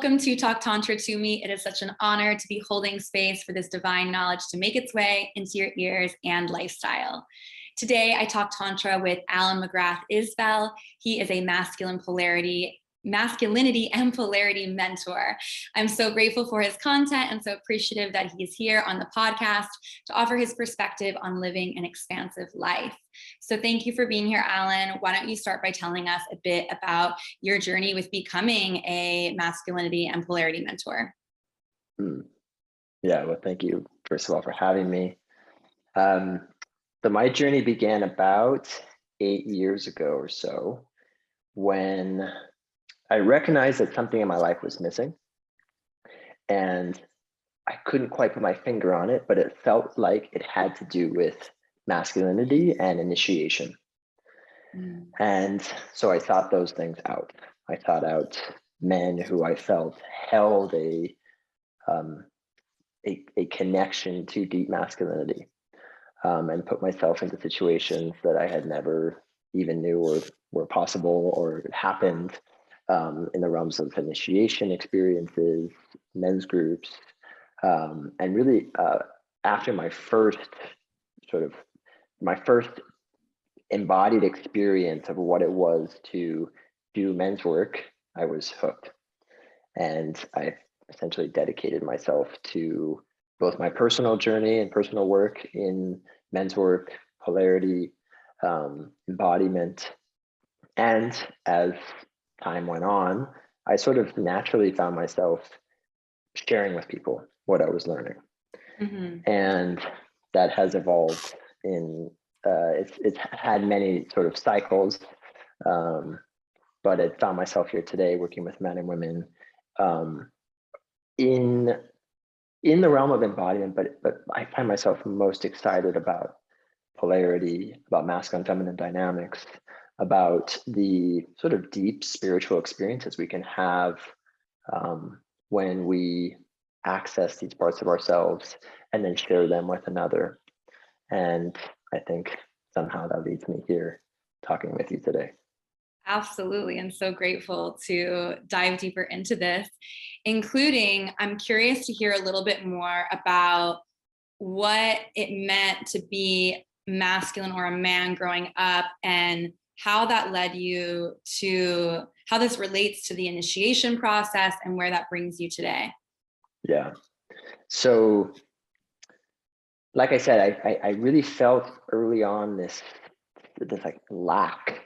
Welcome to Talk Tantra to Me. It is such an honor to be holding space for this divine knowledge to make its way into your ears and lifestyle. Today, I talk Tantra with Allan McGrath Isbell. He is a masculinity and polarity mentor. I'm so grateful for his content and so appreciative that he's here on the podcast to offer his perspective on living an expansive life. So thank you for being here, Allan. Why don't you start by telling us a bit about your journey with becoming a masculinity and polarity mentor? Yeah, well, thank you, first of all, for having me. So my journey began about 8 years ago or so when I recognized that something in my life was missing. And I couldn't quite put my finger on it, but it felt like it had to do with masculinity and initiation. And so I sought those things out. I sought out men who I felt held a connection to deep masculinity, and put myself into situations that I had never even knew were possible or happened, in the realms of initiation experiences, men's groups, and really after my first embodied experience of what it was to do men's work, I was hooked. And I essentially dedicated myself to both my personal journey and personal work in men's work, polarity, embodiment. And as time went on, I sort of naturally found myself sharing with people what I was learning. And that has evolved in, it's had many sort of cycles, but I found myself here today working with men and women in the realm of embodiment, but I find myself most excited about polarity, about masculine feminine dynamics, about the sort of deep spiritual experiences we can have when we access these parts of ourselves and then share them with another. And I think somehow that leads me here talking with you today. Absolutely. And so grateful to dive deeper into this, including, I'm curious to hear a little bit more about what it meant to be masculine or a man growing up and how that led you to how this relates to the initiation process and where that brings you today. Yeah. So, like I said, I really felt early on this lack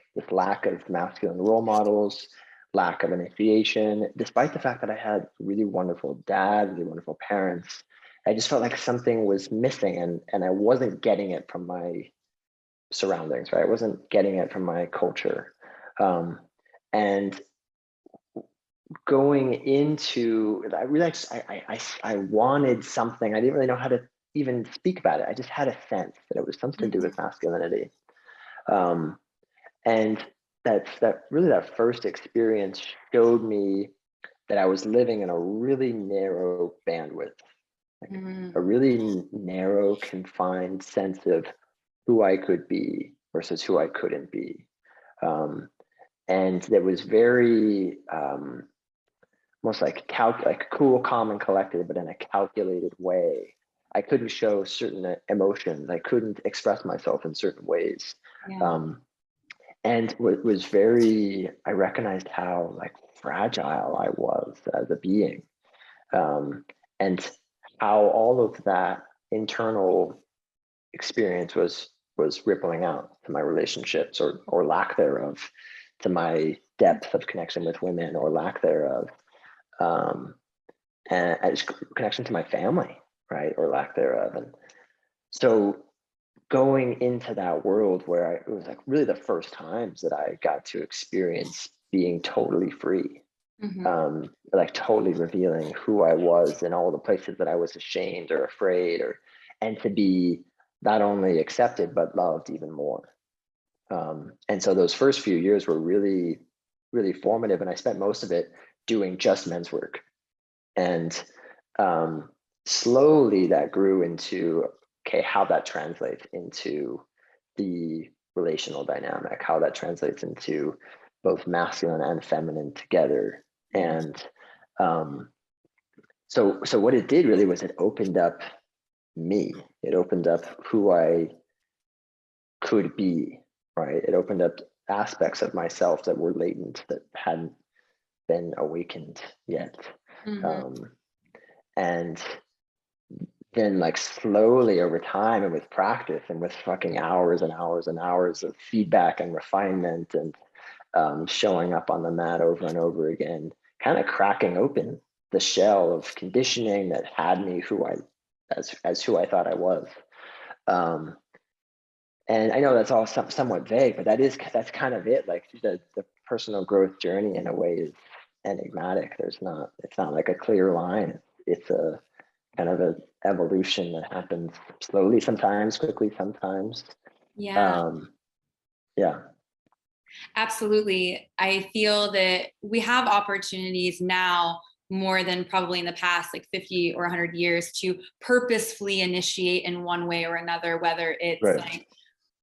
of masculine role models, lack of initiation, despite the fact that I had really wonderful dad, really wonderful parents. I just felt like something was missing, and I wasn't getting it from my surroundings, right? I wasn't getting it from my culture. And going into, I realized I wanted something. I didn't really know how to even speak about it. I just had a sense that it was something to do with masculinity. And that first experience showed me that I was living in a really narrow bandwidth, a really narrow, confined sense of who I could be versus who I couldn't be. And that was very almost like cool, calm, and collected, but in a calculated way. I couldn't show certain emotions. I couldn't express myself in certain ways. Yeah. And it was I recognized how fragile I was as a being, and how all of that internal experience was rippling out to my relationships or lack thereof, to my depth of connection with women or lack thereof, and just connection to my family, right, or lack thereof. And so going into that world where it was really the first times that I got to experience being totally free, totally revealing who I was in all the places that I was ashamed or afraid, and to be not only accepted, but loved even more. And so those first few years were really, really formative. And I spent most of it doing just men's work. And slowly that grew into, okay, how that translates into the relational dynamic, how that translates into both masculine and feminine together. And So what it did really was it opened up me. It opened up who I could be, right? It opened up aspects of myself that were latent, that hadn't been awakened yet. And then like slowly over time and with practice and with fucking hours and hours and hours of feedback and refinement and showing up on the mat over and over again, kind of cracking open the shell of conditioning that had me as who I thought I was. And I know that's all somewhat vague, but that's kind of it. Like the personal growth journey in a way is enigmatic. It's not like a clear line. It's a kind of an evolution that happens slowly sometimes, quickly sometimes. Yeah. Yeah. Absolutely. I feel that we have opportunities now more than probably in the past, like 50 or 100 years, to purposefully initiate in one way or another, whether it's right. like,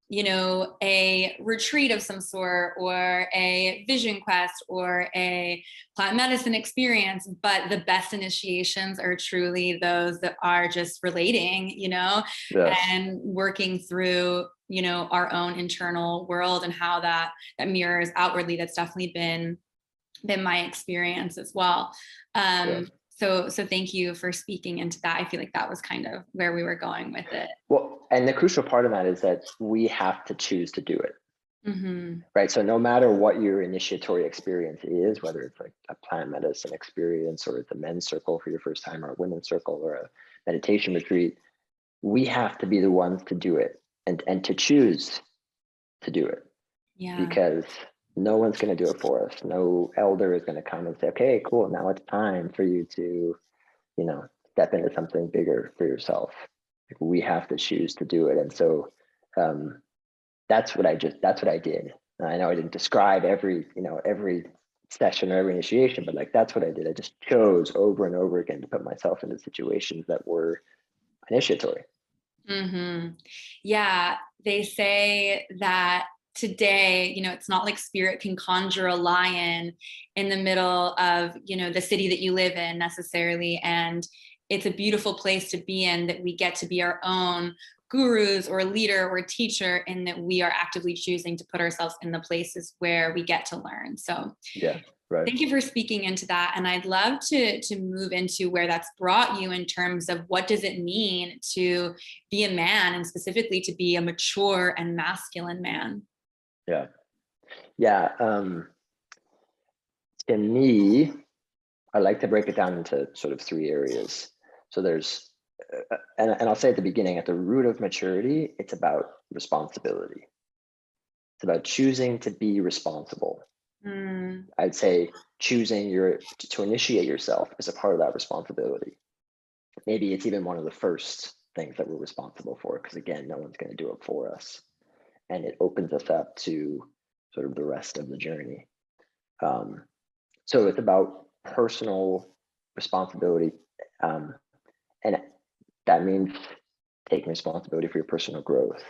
you know, a retreat of some sort or a vision quest or a plant medicine experience. But the best initiations are truly those that are just relating, you know, Yes. and working through, you know, our own internal world and how that mirrors outwardly. That's definitely been my experience as well. Yeah. So thank you for speaking into that. I feel like that was kind of where we were going with it. Well, and the crucial part of that is that we have to choose to do it. Right. So no matter what your initiatory experience is, whether it's like a plant medicine experience or it's a men's circle for your first time or a women's circle or a meditation retreat, we have to be the ones to do it and to choose to do it. Yeah. Because no one's going to do it for us. No elder is going to come and say, okay, cool, now it's time for you to, you know, step into something bigger for yourself. Like, we have to choose to do it. And so that's what I did. I know I didn't describe every session or every initiation, but like, that's what I did. I just chose over and over again to put myself into situations that were initiatory. Yeah. They say that today, you know, it's not like spirit can conjure a lion in the middle of, you know, the city that you live in necessarily. And it's a beautiful place to be in, that we get to be our own gurus or leader or teacher, and that we are actively choosing to put ourselves in the places where we get to learn. So yeah, right. Thank you for speaking into that. And I'd love to move into where that's brought you in terms of what does it mean to be a man, and specifically to be a mature and masculine man. Yeah. Yeah. To me, I like to break it down into sort of three areas. So there's, and I'll say at the beginning, at the root of maturity, it's about responsibility. It's about choosing to be responsible. I'd say choosing to initiate yourself is a part of that responsibility. Maybe it's even one of the first things that we're responsible for, because again, no one's going to do it for us. And it opens us up to sort of the rest of the journey. So it's about personal responsibility. And that means taking responsibility for your personal growth,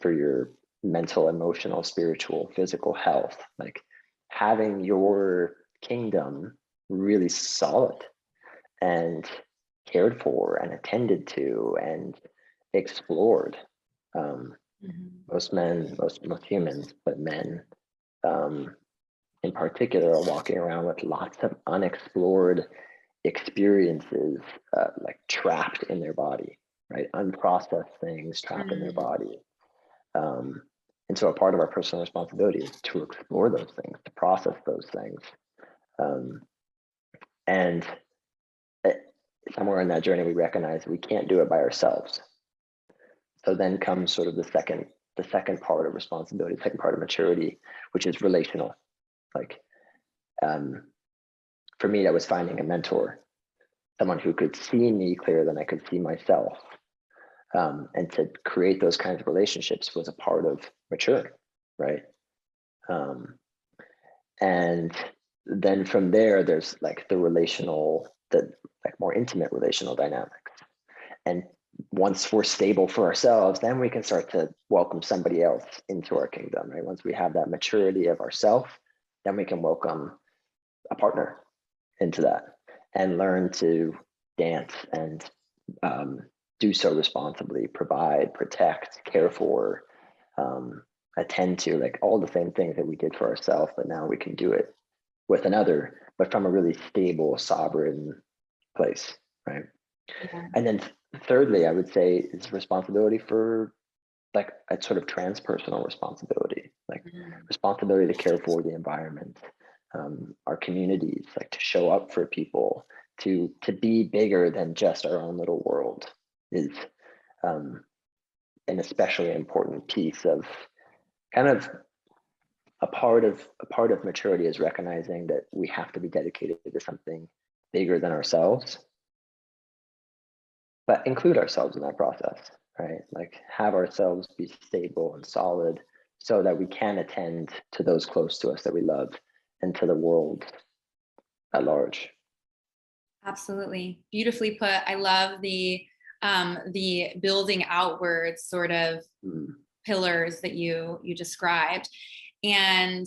for your mental, emotional, spiritual, physical health, like having your kingdom really solid and cared for and attended to and explored. Most humans, but men in particular, are walking around with lots of unexplored experiences, like trapped in their body, right? Unprocessed things trapped in their body. And so a part of our personal responsibility is to explore those things, to process those things. And somewhere in that journey, we recognize we can't do it by ourselves. So then comes sort of the second part of responsibility, second part of maturity, which is relational. Like, for me, that was finding a mentor, someone who could see me clearer than I could see myself. And to create those kinds of relationships was a part of maturing, right? And then from there, there's like the more intimate relational dynamics. And once we're stable for ourselves, then we can start to welcome somebody else into our kingdom, right? Once we have that maturity of ourself, then we can welcome a partner into that. and learn to dance and do so responsibly, provide, protect, care for, attend to, like all the same things that we did for ourselves, but now we can do it with another, but from a really stable, sovereign place, right? Yeah. And then thirdly, I would say is responsibility for like a sort of transpersonal responsibility, like responsibility to care for the environment, our communities, like to show up for people, to be bigger than just our own little world is an especially important piece of kind of a part of maturity, is recognizing that we have to be dedicated to something bigger than ourselves, but include ourselves in that process, right? Like have ourselves be stable and solid so that we can attend to those close to us that we love and to the world at large. Absolutely. Beautifully put. I love the building outwards sort of pillars that you described. And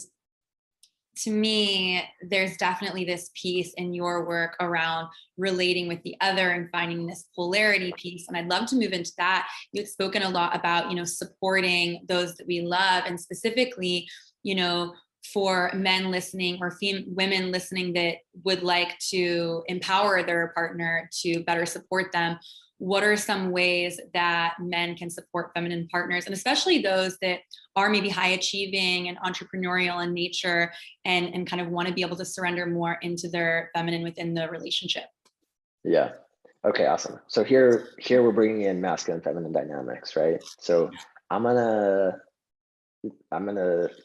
to me, there's definitely this piece in your work around relating with the other and finding this polarity piece. And I'd love to move into that. You've spoken a lot about, supporting those that we love, and specifically, for men listening or women listening that would like to empower their partner to better support them. What are some ways that men can support feminine partners, and especially those that are maybe high achieving and entrepreneurial in nature and kind of want to be able to surrender more into their feminine within the relationship? Yeah. Okay, awesome. So here we're bringing in masculine feminine dynamics, right? So I'm gonna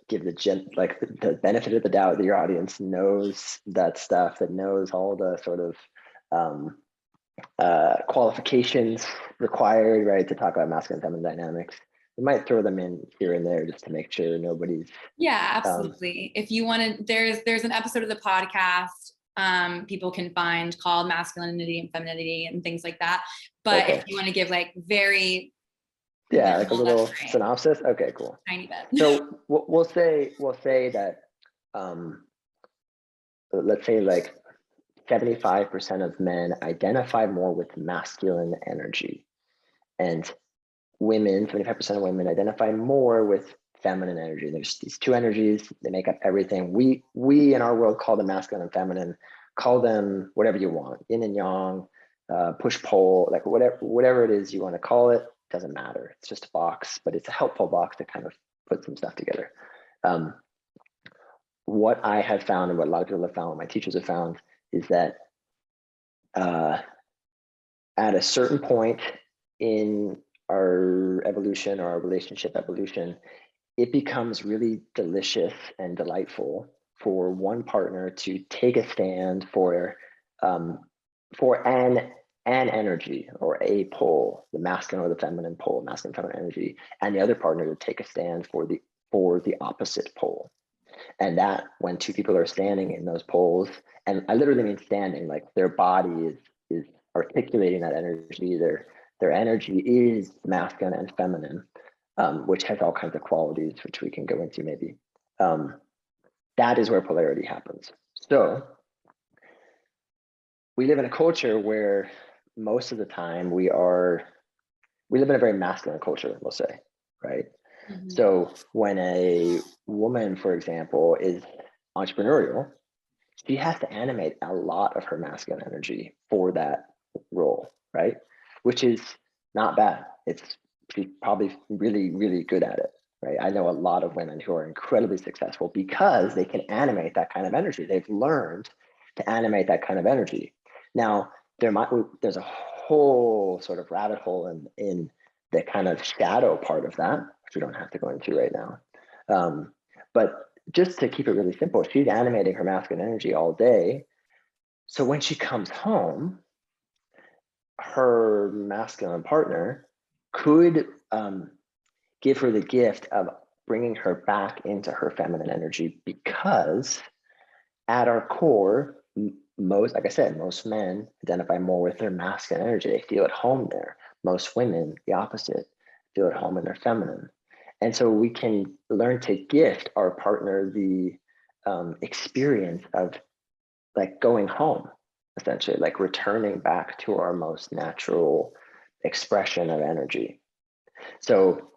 give the benefit of the doubt that your audience knows that stuff, that knows all the sort of qualifications required, right, to talk about masculine feminine dynamics. We might throw them in here and there just to make sure nobody's. Yeah, absolutely. If you want to, there's an episode of the podcast people can find called Masculinity and Femininity and things like that. But Okay. if you want to give like very like a little synopsis. Okay, cool. Tiny bit. So we'll say that let's say like 75% of men identify more with masculine energy, and women, 25% of women identify more with feminine energy. There's these two energies, they make up everything. We in our world call them masculine and feminine, call them whatever you want, yin and yang, push pull, like whatever it is you want to call it, doesn't matter. It's just a box, but it's a helpful box to kind of put some stuff together. What I have found, and what a lot of people have found, what my teachers have found, is that at a certain point in our evolution or our relationship evolution, it becomes really delicious and delightful for one partner to take a stand for an energy or a pole, the masculine or the feminine pole, masculine feminine energy, and the other partner to take a stand for the opposite pole. And that when two people are standing in those poles, and I literally mean standing, like their body is articulating that energy, their energy is masculine and feminine, which has all kinds of qualities, which we can go into maybe. That is where polarity happens. So we live in a culture where most of the time we live in a very masculine culture, we'll say, right? Mm-hmm. So when a woman, for example, is entrepreneurial, she has to animate a lot of her masculine energy for that role, right? Which is not bad. She's probably really, really good at it, right? I know a lot of women who are incredibly successful because they can animate that kind of energy. They've learned to animate that kind of energy. Now, there's a whole sort of rabbit hole in the kind of shadow part of that, which we don't have to go into right now. But just to keep it really simple, she's animating her masculine energy all day. So when she comes home, her masculine partner could give her the gift of bringing her back into her feminine energy, because at our core, like I said, most men identify more with their masculine energy. They feel at home there. Most women, the opposite, feel at home in their feminine. And so we can learn to gift our partner the experience of like going home, essentially, like returning back to our most natural expression of energy. So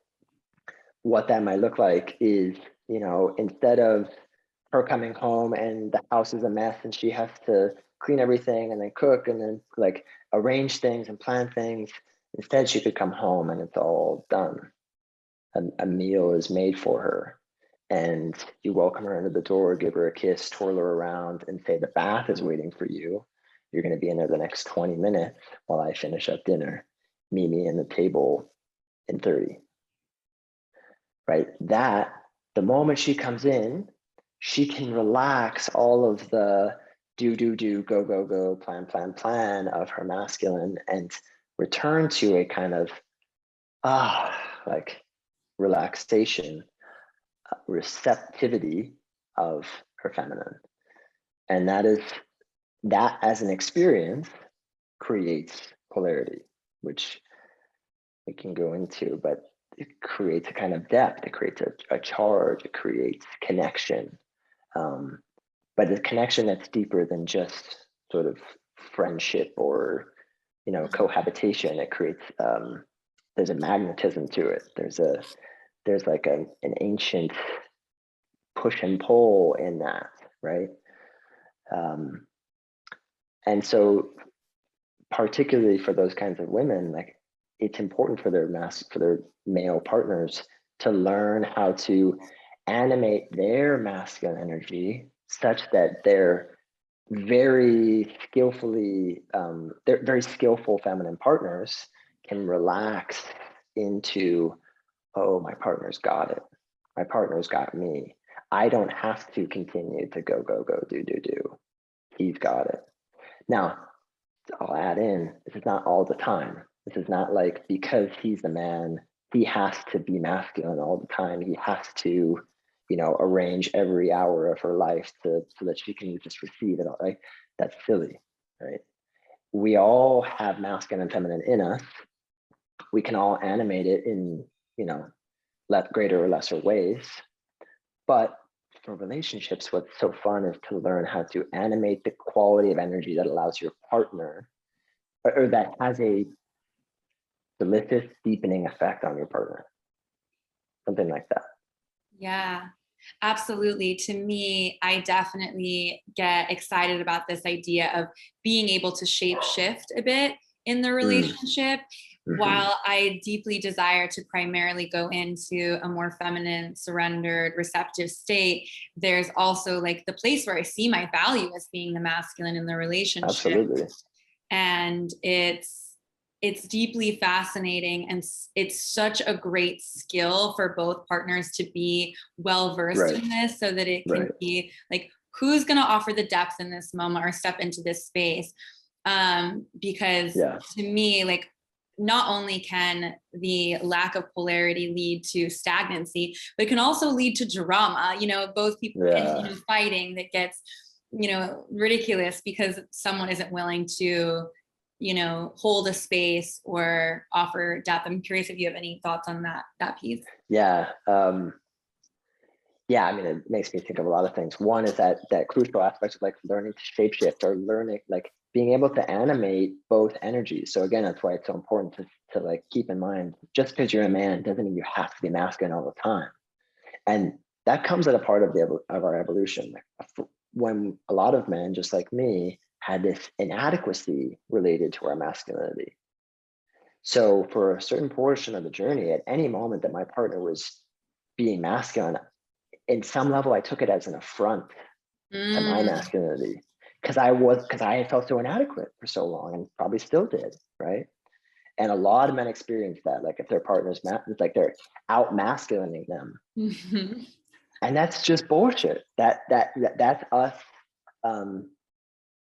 what that might look like is, you know, instead of her coming home and the house is a mess and she has to clean everything and then cook and then like arrange things and plan things, instead she could come home and it's all done. A meal is made for her, and you welcome her into the door, give her a kiss, twirl her around, and say, the bath is waiting for you. You're going to be in there the next 20 minutes while I finish up dinner. Meet me in the table in 30. Right? That, the moment she comes in, she can relax all of the do, go, plan of her masculine and return to a kind of, like relaxation, receptivity of her feminine. And that as an experience creates polarity, which we can go into, but it creates a kind of depth, it creates a charge, it creates connection. But a connection that's deeper than just sort of friendship or, you know, cohabitation. It creates, there's a magnetism to it. There's like an ancient push and pull in that, right? And so particularly for those kinds of women, like it's important for their male partners to learn how to animate their masculine energy such that they're very skillfully, they're very skillful feminine partners can relax into, oh, my partner's got it. My partner's got me. I don't have to continue to go, do. He's got it. Now, I'll add in, this is not all the time. This is not like because he's the man, he has to be masculine all the time. He has to, you know, arrange every hour of her life so that she can just receive it all, right? That's silly, right? We all have masculine and feminine in us. We can all animate it in, you know, greater or lesser ways. But for relationships, what's so fun is to learn how to animate the quality of energy that allows your partner, or that has a delicious deepening effect on your partner. Something like that. Yeah, absolutely. To me, I definitely get excited about this idea of being able to shape shift a bit in the relationship. While I deeply desire to primarily go into a more feminine, surrendered, receptive state, there's also like the place where I see my value as being the masculine in the relationship. Absolutely. And it's deeply fascinating, and it's such a great skill for both partners to be well versed in this, so that it can be like, who's going to offer the depth in this moment or step into this space. Because to me, like, not only can the lack of polarity lead to stagnancy, but it can also lead to drama, you know, both people and, you know, fighting that gets, you know, ridiculous because someone isn't willing to, you know, hold a space or offer depth. I'm curious if you have any thoughts on that piece. Yeah. Yeah, I mean, it makes me think of a lot of things. One is that crucial aspect of like learning to shapeshift, or learning, like being able to animate both energies. So again, that's why it's so important to like keep in mind, just because you're a man doesn't mean you have to be masculine all the time. And that comes at a part of our evolution. When a lot of men, just like me, had this inadequacy related to our masculinity. So for a certain portion of the journey, at any moment that my partner was being masculine, in some level, I took it as an affront to my masculinity, because I had felt so inadequate for so long, and probably still did, right? And a lot of men experience that, like if their partner's it's like they're out masculinating them, and that's just bullshit. That's us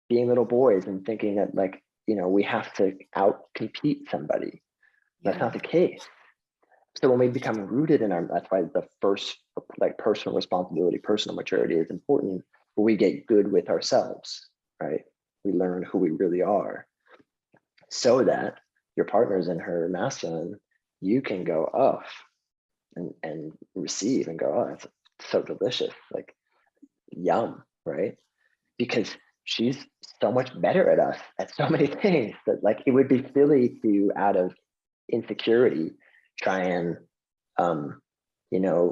being little boys and thinking that, like, you know, we have to out compete somebody. That's not the case. So when we become rooted in that's why the first, like, personal responsibility, personal maturity is important. But we get good with ourselves, right? We learn who we really are, so that your partner's in her masculine, you can go off and receive and go, oh, that's so delicious, like, yum, right? Because she's so much better at us at so many things that like it would be silly to, out of insecurity, try and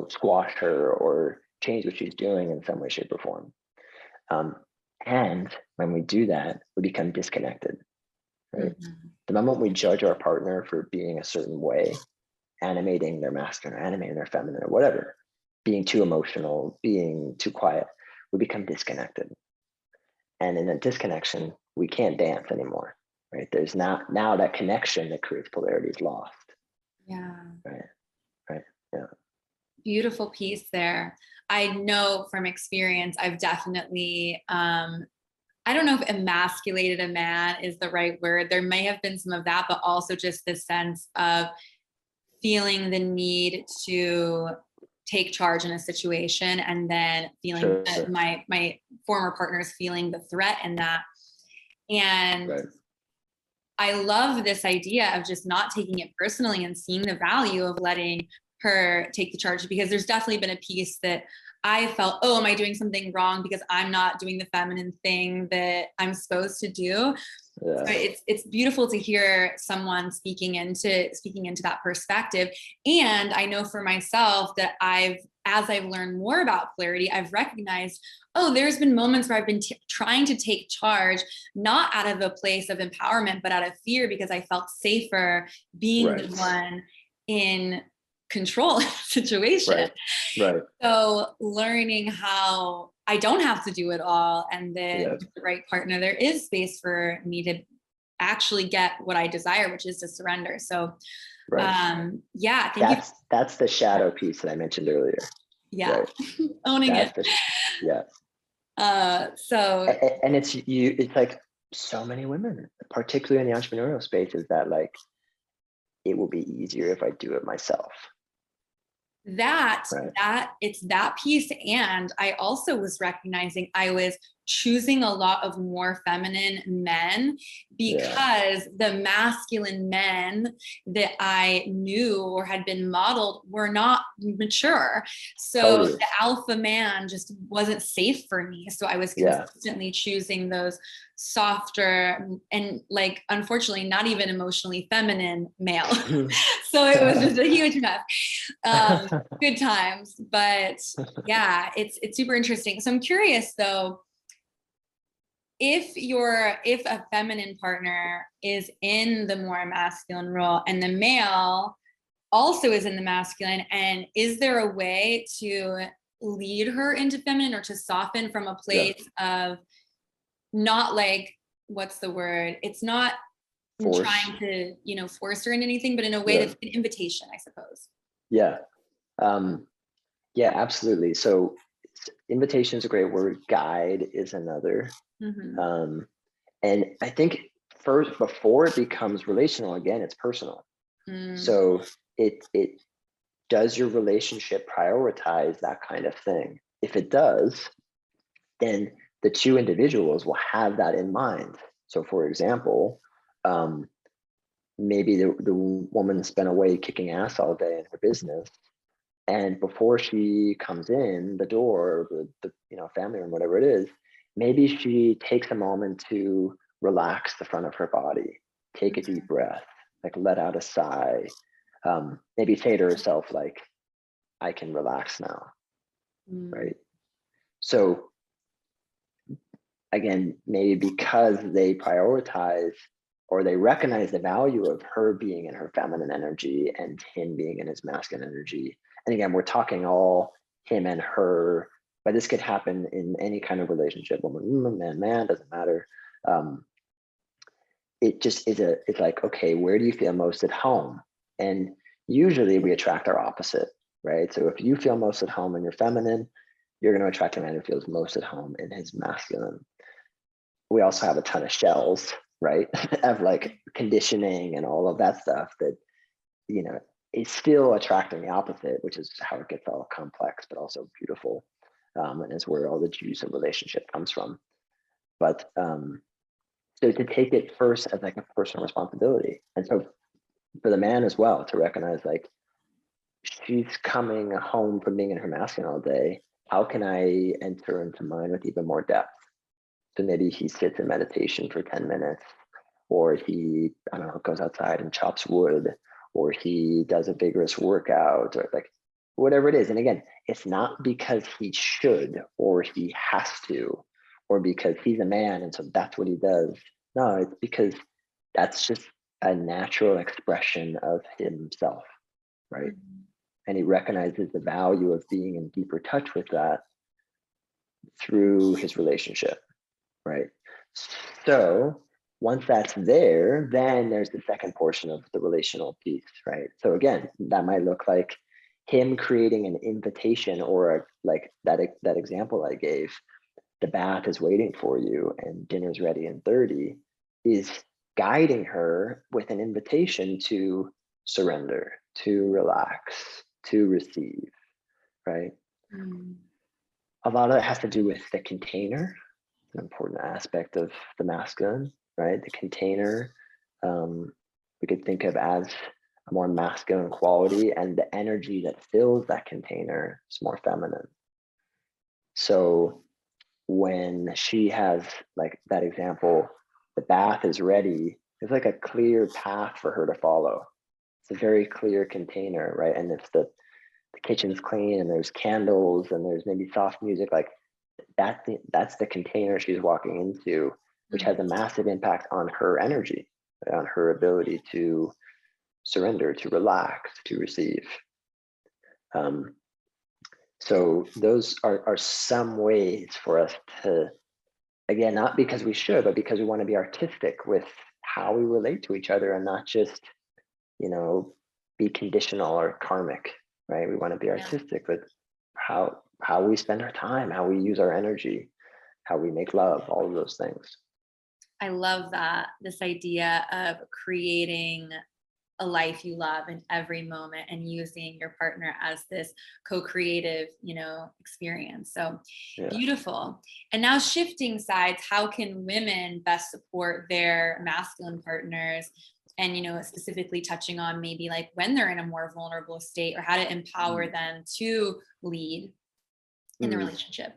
squash her or change what she's doing in some way, shape, or form. And when we do that, we become disconnected, right? Mm-hmm. The moment we judge our partner for being a certain way, animating their masculine or animating their feminine or whatever, being too emotional, being too quiet, we become disconnected. And in a disconnection, we can't dance anymore, right? There's not now that connection that creates polarity is lost. Yeah. Right. Yeah. Beautiful piece there. I know from experience, I've definitely, I don't know if emasculated a man is the right word. There may have been some of that, but also just this sense of feeling the need to take charge in a situation, and then feeling that my former partner's feeling the threat in that. And right. I love this idea of just not taking it personally and seeing the value of letting her take the charge, because there's definitely been a piece that I felt, oh, am I doing something wrong because I'm not doing the feminine thing that I'm supposed to do? Yeah. So it's beautiful to hear someone speaking into that perspective. And I know for myself that as I've learned more about polarity, I've recognized, oh, there's been moments where I've been trying to take charge, not out of a place of empowerment, but out of fear, because I felt safer being the one in control of the situation. Right. So learning how I don't have to do it all, and then with the right partner, there is space for me to actually get what I desire, which is to surrender. So yeah, that's the shadow piece that I mentioned earlier. Yeah. Right. Owning it. So and it's like so many women, particularly in the entrepreneurial space, is that like it will be easier if I do it myself. It's that piece. And I also was recognizing I was choosing a lot of more feminine men because the masculine men that I knew or had been modeled were not mature. So the alpha man just wasn't safe for me. So I was consistently choosing those softer and, like, unfortunately not even emotionally feminine male. So it was just a huge mess. Good times. But yeah, it's super interesting. So I'm curious though, if a feminine partner is in the more masculine role and the male also is in the masculine, and is there a way to lead her into feminine, or to soften from a place of not, like, what's the word? It's not trying to, force her into anything, but in a way that's an invitation, I suppose. Yeah, absolutely. So invitation is a great word. Guide is another. And I think first, before it becomes relational, again, it's personal. So it does your relationship prioritize that kind of thing? If it does, then the two individuals will have that in mind. So for example, maybe the woman spent away kicking ass all day in her business, and before she comes in the door, the family room, whatever it is, maybe she takes a moment to relax the front of her body, take a deep breath, like let out a sigh, maybe say to herself, like, I can relax now, right? So again, maybe because they prioritize or they recognize the value of her being in her feminine energy and him being in his masculine energy. And again, we're talking all him and her, but this could happen in any kind of relationship, woman, man, doesn't matter. It just is it's like, okay, where do you feel most at home? And usually we attract our opposite, right? So if you feel most at home in your feminine, you're going to attract a man who feels most at home in his masculine. We also have a ton of shells, right? Of like conditioning and all of that stuff that, is still attracting the opposite, which is how it gets all complex, but also beautiful. And is where all the juice of relationship comes from. But so to take it first as like a personal responsibility. And so for the man as well, to recognize, like, she's coming home from being in her masculine all day. How can I enter into mine with even more depth? So maybe he sits in meditation for 10 minutes, or he, I don't know, goes outside and chops wood, or he does a vigorous workout, or like whatever it is. And again, it's not because he should or he has to, or because he's a man and so that's what he does. No, it's because that's just a natural expression of himself, right? And he recognizes the value of being in deeper touch with that through his relationship, right? So once that's there, then there's the second portion of the relational piece, right? So again, that might look like him creating an invitation, or like that example I gave, the bath is waiting for you and dinner's ready in 30, is guiding her with an invitation to surrender, to relax, to receive, right? A lot of it has to do with the container, an important aspect of the masculine, right? The container, we could think of as a more masculine quality, and the energy that fills that container is more feminine. So when she has, like that example, the bath is ready, there's like a clear path for her to follow. It's a very clear container, right? And if the kitchen's clean and there's candles and there's maybe soft music, like that's the container she's walking into, which has a massive impact on her energy, on her ability to surrender, to relax, to receive. So those are some ways for us to, again, not because we should, but because we want to be artistic with how we relate to each other and not just, be conditional or karmic, right? We want to be artistic with how we spend our time, how we use our energy, how we make love, all of those things. I love that, this idea of creating a life you love in every moment and using your partner as this co-creative, experience. So beautiful. And now shifting sides, how can women best support their masculine partners? And, specifically touching on maybe like when they're in a more vulnerable state, or how to empower them to lead in the relationship.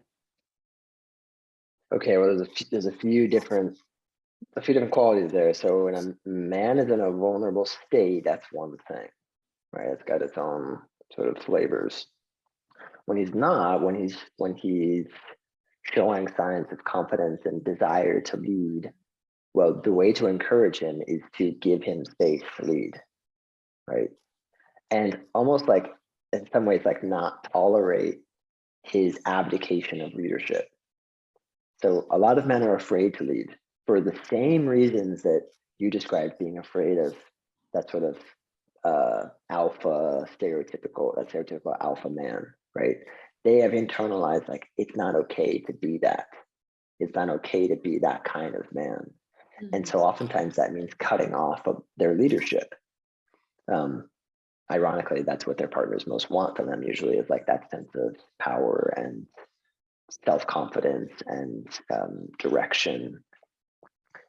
Okay, well, there's a few different qualities there. So when a man is in a vulnerable state, that's one thing, right? It's got its own sort of flavors. When he's not, when he's showing signs of confidence and desire to lead, well, the way to encourage him is to give him space to lead, right? And almost like, in some ways, like not tolerate his abdication of leadership. So a lot of men are afraid to lead for the same reasons that you described, being afraid of that sort of stereotypical alpha man, right? They have internalized, like, it's not okay to be that. It's not okay to be that kind of man. And so oftentimes that means cutting off of their leadership. Ironically, that's what their partners most want from them usually, is like that sense of power and self-confidence and direction.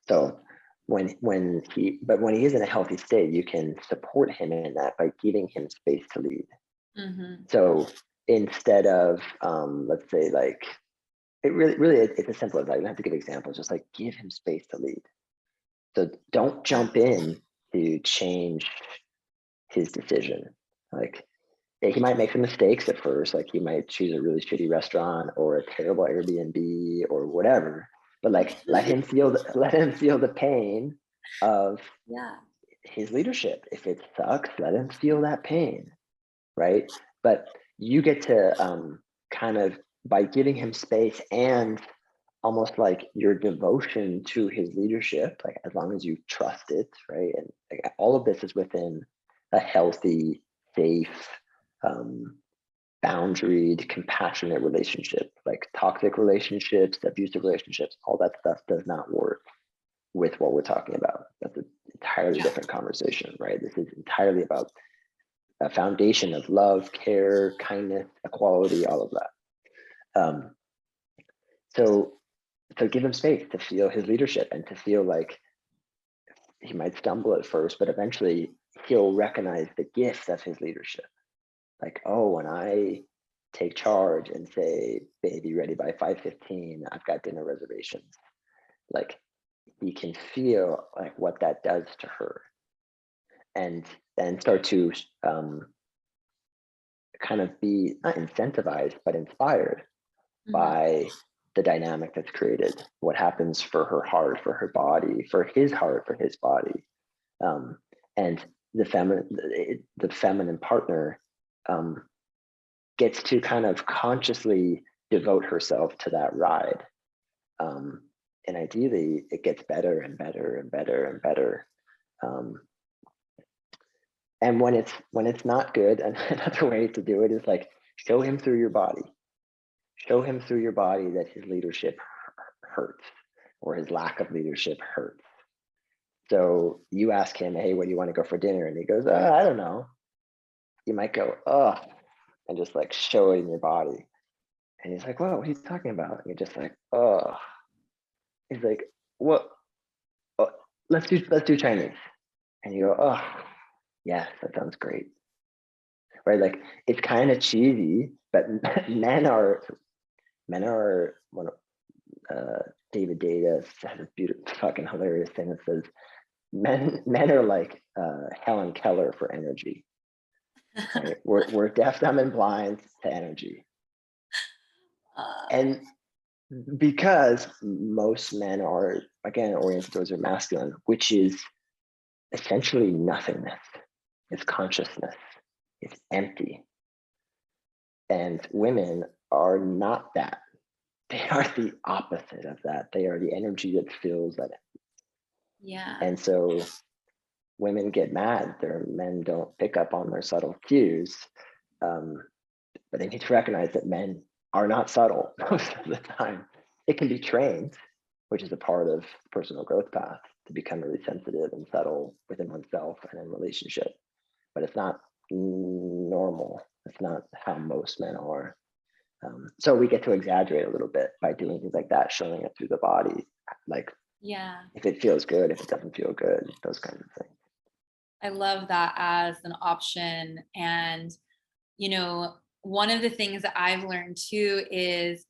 So when he is in a healthy state, you can support him in that by giving him space to lead. So instead of let's say, like, it's as simple as that. You don't have to give examples, just like give him space to lead. So don't jump in to change his decision. Like, he might make some mistakes at first, like he might choose a really shitty restaurant or a terrible Airbnb or whatever, but like let him feel the pain of his leadership. If it sucks, let him feel that pain, right? But you get to kind of, by giving him space and almost like your devotion to his leadership, like as long as you trust it, right? And like, all of this is within a healthy, safe, boundaried, compassionate relationship. Like toxic relationships, abusive relationships, all that stuff does not work with what we're talking about. That's an entirely different conversation, right? This is entirely about a foundation of love, care, kindness, equality, all of that. So give him space to feel his leadership and to feel like he might stumble at first, but eventually he'll recognize the gift of his leadership. Like, oh, when I take charge and say, baby, ready by 5:15, I've got dinner reservations. like he can feel like what that does to her, and start to kind of be not incentivized but inspired by the dynamic that's created, what happens for her heart, for her body, for his heart, for his body. And the feminine partner gets to kind of consciously devote herself to that ride. And ideally it gets better and better and better and better. And when it's not good, another way to do it is like, show him through your body. Show him through your body that his leadership hurts, or his lack of leadership hurts. So you ask him, hey, where do you want to go for dinner? And he goes, I don't know. You might go, oh, and just like show it in your body. And he's like, whoa, what are you talking about? And you're just like, oh. He's like, what? Oh, let's do Chinese. And you go, oh, yes, that sounds great. Right? Like, it's kind of cheesy, but men are one of David Data has a beautiful, fucking hilarious thing that says men are like Helen Keller for energy. Right? we're deaf, dumb, and blind to energy. And because most men are, again, oriented towards their masculine, which is essentially nothingness. It's consciousness. It's empty. And women are not that. They are the opposite of that. They are the energy that fills that. Yeah. And so women get mad. Their men don't pick up on their subtle cues. But they need to recognize that men are not subtle most of the time. It can be trained, which is a part of personal growth path, to become really sensitive and subtle within oneself and in relationship. But it's not normal. It's not how most men are. So we get to exaggerate a little bit by doing things like that, showing it through the body, like, yeah, if it feels good, if it doesn't feel good, those kinds of things. I love that as an option. And one of the things that I've learned too is,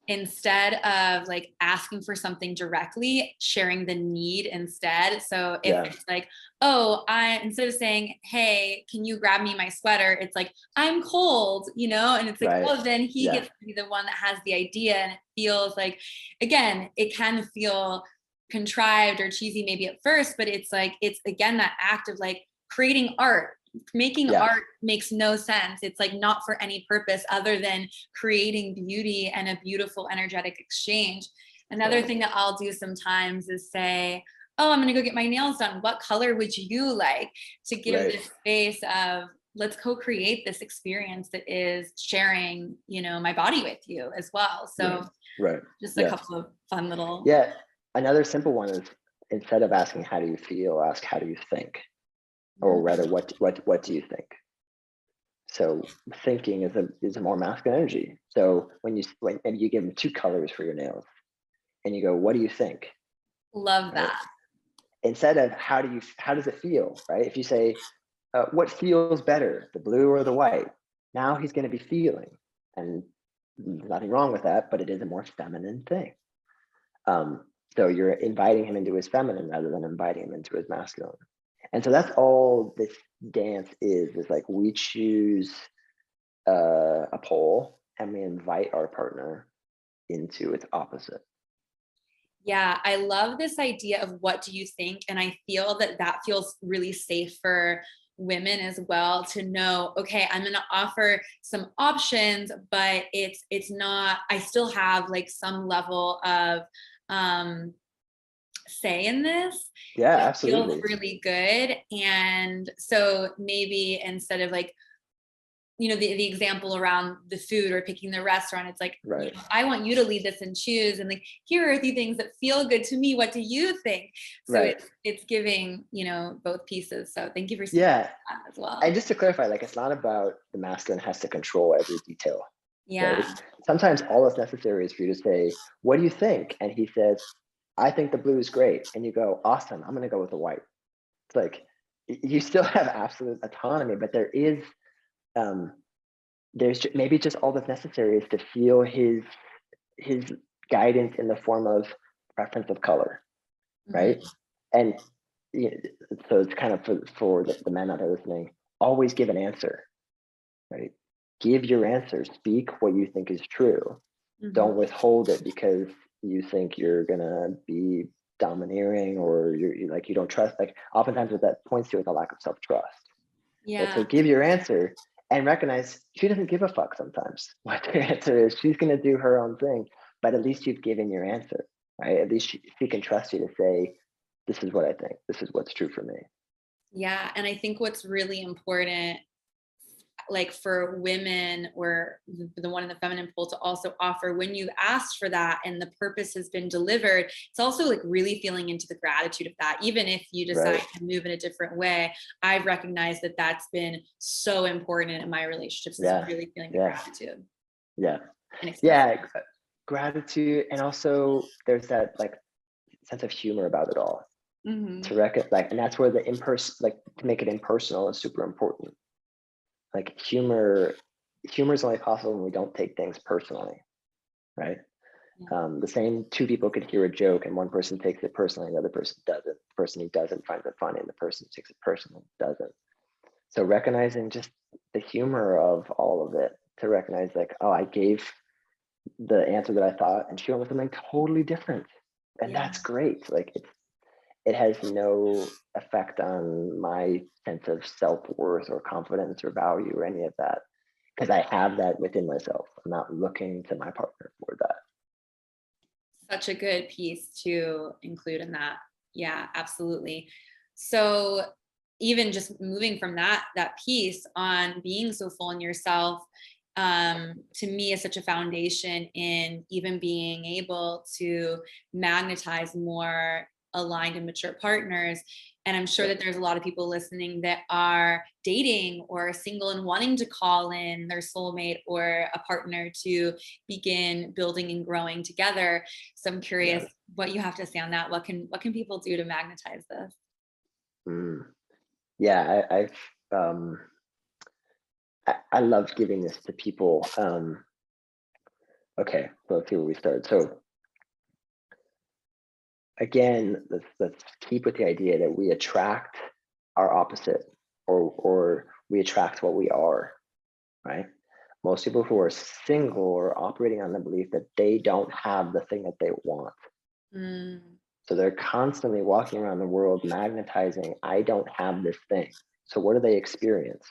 instead of like asking for something directly, sharing the need instead. So if it's like, oh, instead of saying, hey, can you grab me my sweater? It's like, I'm cold, and it's like, oh, then he gets to be the one that has the idea. And it feels like, again, it can feel contrived or cheesy maybe at first, but it's like, it's again, that act of like creating art. Making art makes no sense. It's like not for any purpose other than creating beauty and a beautiful energetic exchange. Another thing that I'll do sometimes is say, oh, I'm going to go get my nails done. What color would you like? To give this space of, let's co-create this experience that is sharing, my body with you as well. So just a couple of fun little. Another simple one is, instead of asking, how do you feel? Ask, how do you think? Or rather, what do you think? So thinking is a more masculine energy. So when you give them 2 colors for your nails, and you go, what do you think? Love that. Instead of how does it feel, right? If you say, what feels better, the blue or the white? Now he's going to be feeling, and there's nothing wrong with that, but it is a more feminine thing. So you're inviting him into his feminine rather than inviting him into his masculine. And so that's all this dance is like, we choose a pole and we invite our partner into its opposite. Yeah, I love this idea of what do you think? And I feel that feels really safe for women as well, to know, okay, I'm going to offer some options, but it's not, I still have like some level of say in this. Absolutely. Feels really good. And so maybe instead of like, the example around the food or picking the restaurant, it's like, I want you to lead this and choose, and like, here are the things that feel good to me. What do you think? So it's giving, both pieces. So thank you for saying that as well. And just to clarify, like, it's not about the masculine has to control every detail. Right? Sometimes all that's necessary is for you to say, what do you think? And he says, I think the blue is great. And you go, awesome, I'm going to go with the white. It's like, you still have absolute autonomy, but there's maybe just all that's necessary is to feel his guidance in the form of, preference of color, right? And so it's kind of for the men that are listening, always give an answer, right? Give your answer, speak what you think is true. Don't withhold it because you think you're gonna be domineering or you're like, you don't trust. Like oftentimes what that points to is a lack of self-trust. Yeah. Right? So give your answer and recognize she doesn't give a fuck sometimes what their answer is. She's gonna do her own thing, but at least you've given your answer, right? At least she can trust you to say, this is what I think. This is what's true for me. Yeah. And I think what's really important, like for women or the one in the feminine pole, to also offer when you asked for that and the purpose has been delivered, it's also like really feeling into the gratitude of that. Even if you decide to move in a different way, I've recognized that that's been so important in my relationships, is really feeling the gratitude. Gratitude. And also there's that like sense of humor about it all. To reckon, like, and that's where the like to make it impersonal is super important. Like humor is only possible when we don't take things personally, right? The same two people could hear a joke and one person takes it personally and the other person doesn't. The person who doesn't finds it funny and the person who takes it personally doesn't. So recognizing just the humor of all of it, to recognize like, oh, I gave the answer that I thought and she went with something totally different. And that's great. Like it has no effect on my sense of self-worth or confidence or value or any of that, because I have that within myself. I'm not looking to my partner for that. Such a good piece to include in that. Yeah, absolutely. So even just moving from that piece on being so full in yourself, to me is such a foundation in even being able to magnetize more aligned and mature partners. And I'm sure that there's a lot of people listening that are dating or single and wanting to call in their soulmate or a partner to begin building and growing together. So I'm curious what you have to say on that. What can people do to magnetize this? I love giving this to people. Okay, so let's see where we start. So again, let's keep with the idea that we attract our opposite, or we attract what we are, right? Most people who are single are operating on the belief that they don't have the thing that they want. So they're constantly walking around the world magnetizing, I don't have this thing. So what do they experience?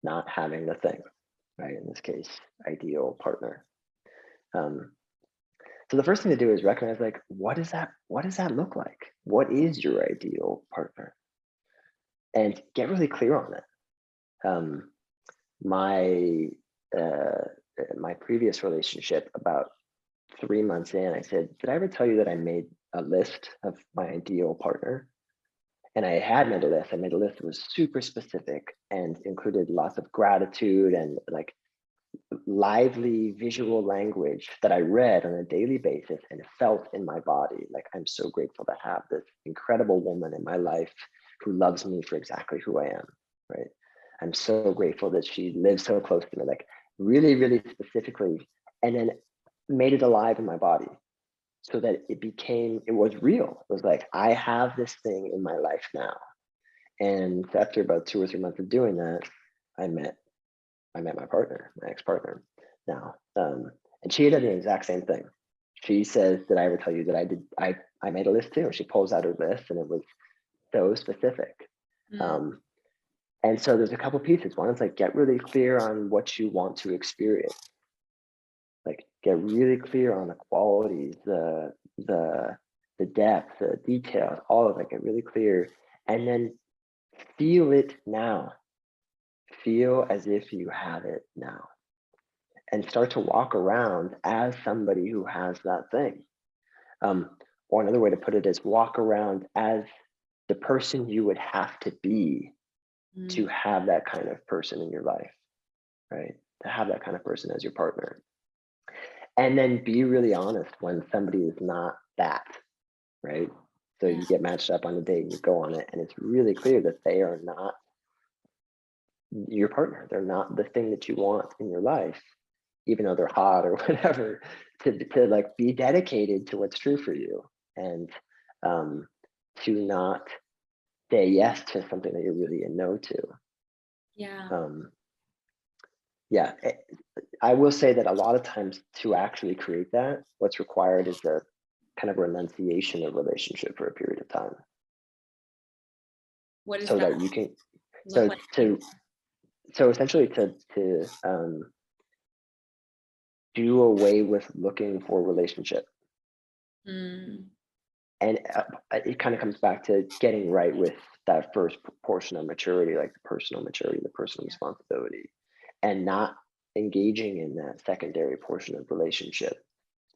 Not having the thing, right? In this case, ideal partner. So the first thing to do is recognize, like, what does that look like? What is your ideal partner? And get really clear on it. My previous relationship, about 3 months in, I said, did I ever tell you that I made a list of my ideal partner? And I had made a list. I made a list that was super specific and included lots of gratitude and like lively visual language that I read on a daily basis and felt in my body. Like, I'm so grateful to have this incredible woman in my life who loves me for exactly who I am, right? I'm so grateful that she lives so close to me, like really, really specifically, and then made it alive in my body so that it was real. It was like, I have this thing in my life now. And after about 2 or 3 months of doing that, I met my partner, my ex-partner now. And she did the exact same thing. She says, did I ever tell you that I made a list too? She pulls out her list and it was so specific. And so there's a couple pieces. One is like, get really clear on what you want to experience. Like, get really clear on the qualities, the depth, the details, all of it, get really clear. And then feel it now. Feel as if you have it now. And start to walk around as somebody who has that thing. Or another way to put it is walk around as the person you would have to be to have that kind of person in your life, right? To have that kind of person as your partner. And then be really honest when somebody is not that, right? So you get matched up on a date and you go on it and it's really clear that they are not your partner. They're not the thing that you want in your life. even though they're hot or whatever, to like be dedicated to what's true for you, and to not say yes to something that you're really a no to. Yeah. Yeah, I will say that a lot of times to actually create that, what's required is a kind of renunciation of relationship for a period of time, What is so that that you can, look so like? so essentially to do away with looking for relationship. Mm, And it kind of comes back to getting right with that first portion of maturity, like the personal maturity, the personal yeah. responsibility, and not engaging in that secondary portion of relationship,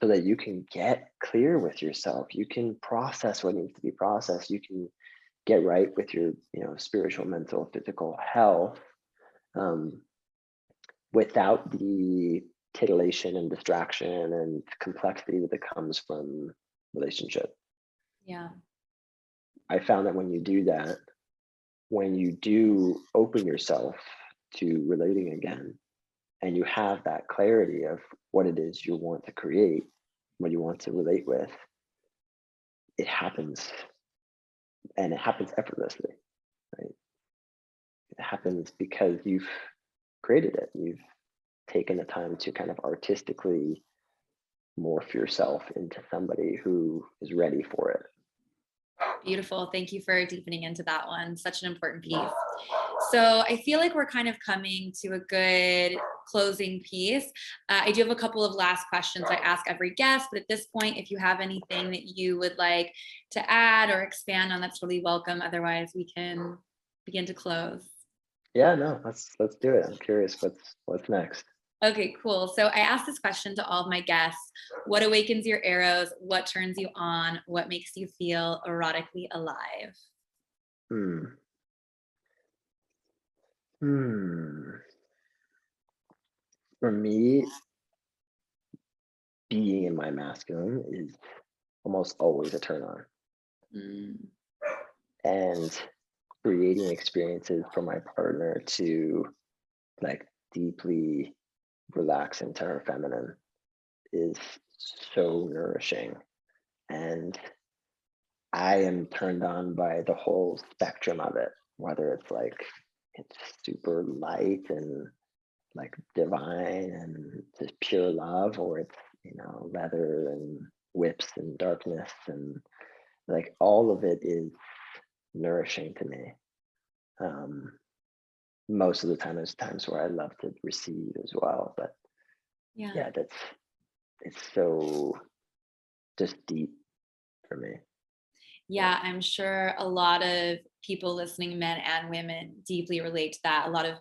so that you can get clear with yourself. You can process what needs to be processed. You can get right with your, spiritual, mental, physical health, um, without the titillation and distraction and complexity that comes from relationship. Yeah. I found that when you do that, when you do open yourself to relating again, and you have that clarity of what it is you want to create, what you want to relate with, it happens, and it happens effortlessly, right? It happens because you've created it. You've taken the time to kind of artistically morph yourself into somebody who is ready for it. Beautiful. Thank you for deepening into that one. Such an important piece. So I feel like we're kind of coming to a good closing piece. I do have a couple of last questions I ask every guest, but at this point, if you have anything that you would like to add or expand on, that's really welcome. Otherwise, we can begin to close. Yeah, no, let's do it. I'm curious what's next. Okay, cool. So I asked this question to all of my guests. What awakens your arrows? What turns you on? What makes you feel erotically alive? Hmm. Hmm. For me, being in my masculine is almost always a turn on, Mm, and creating experiences for my partner to like deeply relax into her feminine is so nourishing. And I am turned on by the whole spectrum of it, whether it's like it's super light and like divine and just pure love, or it's, leather and whips and darkness, and like all of it is nourishing to me. Um, Most of the time, there's times where I love to receive as well, but yeah. yeah, it's so just deep for me. Yeah, I'm sure a lot of people listening, men and women, deeply relate to that. A lot of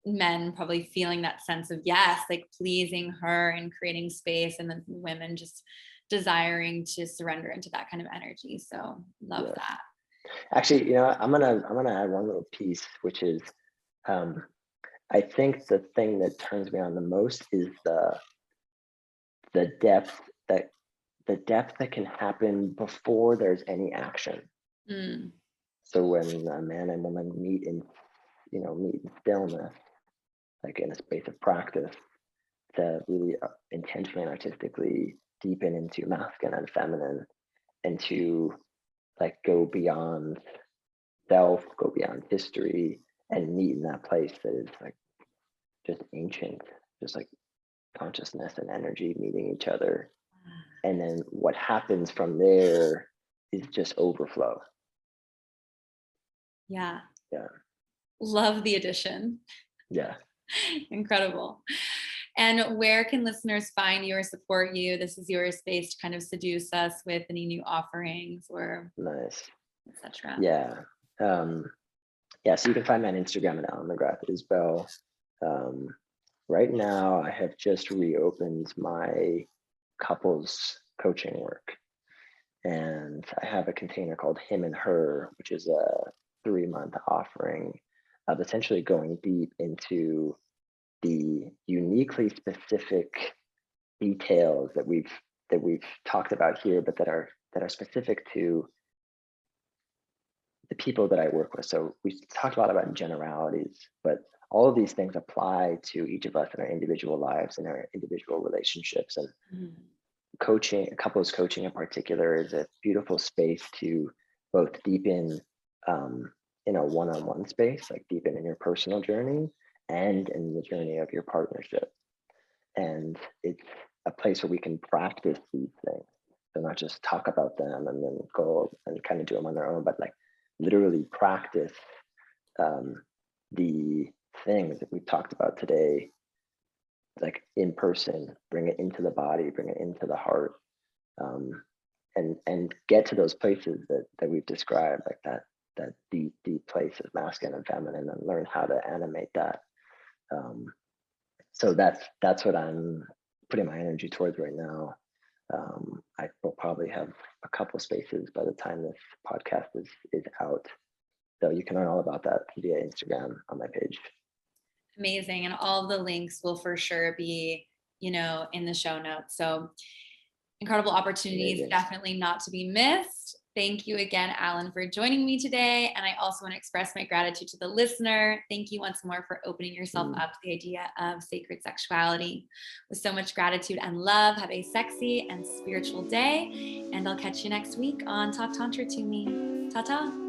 men probably feeling that sense of yes, like pleasing her and creating space, and then women just desiring to surrender into that kind of energy. So love Yeah. that. Actually, I'm gonna add one little piece, which is um, I think the thing that turns me on the most is the depth that the depth that can happen before there's any action. Mm, So when a man and woman meet in stillness, like in a space of practice, to really intentionally and artistically deepen into masculine and feminine, and to like go beyond self, go beyond history, and meet in that place that is like just ancient, just like consciousness and energy meeting each other. And then what happens from there is just overflow. yeah. Yeah. Love the addition. Yeah. Incredible. And where can listeners find you or support you? This is your space to kind of seduce us with any new offerings or Nice. etc. Yeah. Um, yeah. So you can find me on Instagram at Allan McGrath Isbell. Um, right now, I have just reopened my couples coaching work, and I have a container called Him and Her, which is a 3-month offering of essentially going deep into the uniquely specific details that we've talked about here, but that are specific to the people that I work with. So we talked a lot about generalities, but all of these things apply to each of us in our individual lives and our individual relationships. And coaching, couples coaching in particular, is a beautiful space to both deepen in a one-on-one space, like deepen in your personal journey and in the journey of your partnership. And it's a place where we can practice these things. So not just talk about them and then go and kind of do them on their own, but like literally practice the things that we've talked about today, like in person, bring it into the body, bring it into the heart, and get to those places that we've described, like that deep place of masculine and feminine, and learn how to animate that. So that's what I'm putting my energy towards right now. I will probably have a couple spaces by the time this podcast is out. So you can learn all about that via Instagram on my page. Amazing. And all of the links will for sure be, in the show notes. So incredible opportunities, Amazing. definitely not to be missed. Thank you again, Allan, for joining me today. And I also want to express my gratitude to the listener. Thank you once more for opening yourself up to the idea of sacred sexuality. With so much gratitude and love, have a sexy and spiritual day. And I'll catch you next week on Talk Tantra to Me. Ta-ta.